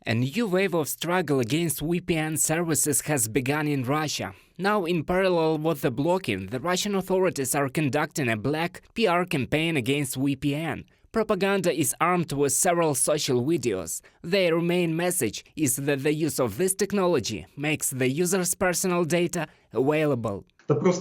A new wave of struggle against VPN services has begun in Russia. Now, in parallel with the blocking, the Russian authorities are conducting a black PR campaign against VPN. Propaganda is armed with several social videos. Their main message is that the use of this technology makes the user's personal data available. This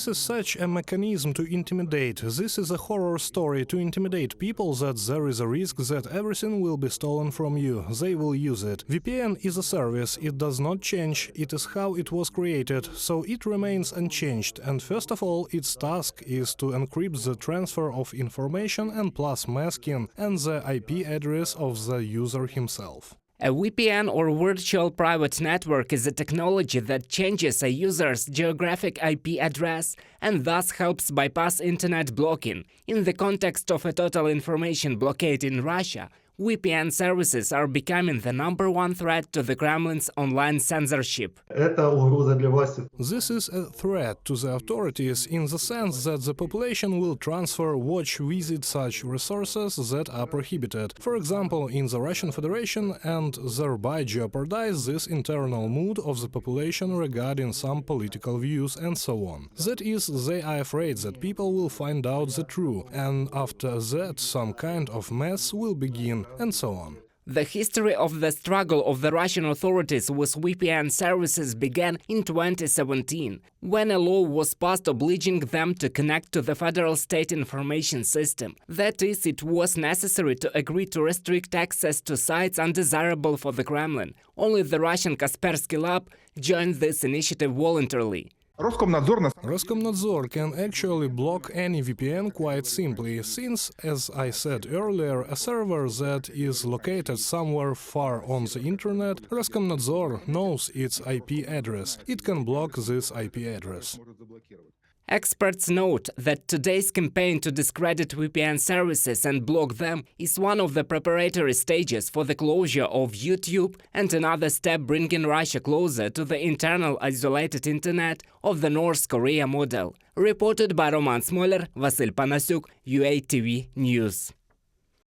is such a mechanism to intimidate. This is a horror story to intimidate people that there is a risk that everything will be stolen from you. They will use it. VPN is a service. It does not change. It is how it was created, so it remains unchanged. And first of all, its task is to encrypt the transfer of information and plus masking and the IP address of the user himself. A VPN or virtual private network is a technology that changes a user's geographic IP address and thus helps bypass internet blocking. In the context of a total information blockade in Russia, VPN services are becoming the #1 threat to the Kremlin's online censorship. This is a threat to the authorities in the sense that the population will transfer, watch, visit such resources that are prohibited, for example, in the Russian Federation, and thereby jeopardize this internal mood of the population regarding some political views and so on. That is, they are afraid that people will find out the truth, and after that some kind of mess will begin, and so on. The history of the struggle of the Russian authorities with VPN services began in 2017, when a law was passed obliging them to connect to the federal state information system. That is, it was necessary to agree to restrict access to sites undesirable for the Kremlin. Only the Russian Kaspersky Lab joined this initiative voluntarily. Roskomnadzor can actually block any VPN quite simply, since, as I said earlier, a server that is located somewhere far on the internet, Roskomnadzor knows its IP address. It can block this IP address. Experts note that today's campaign to discredit VPN services and block them is one of the preparatory stages for the closure of YouTube and another step bringing Russia closer to the internal isolated internet of the North Korea model. Reported by Roman Smoler, Vasil Panasiuk, UATV News.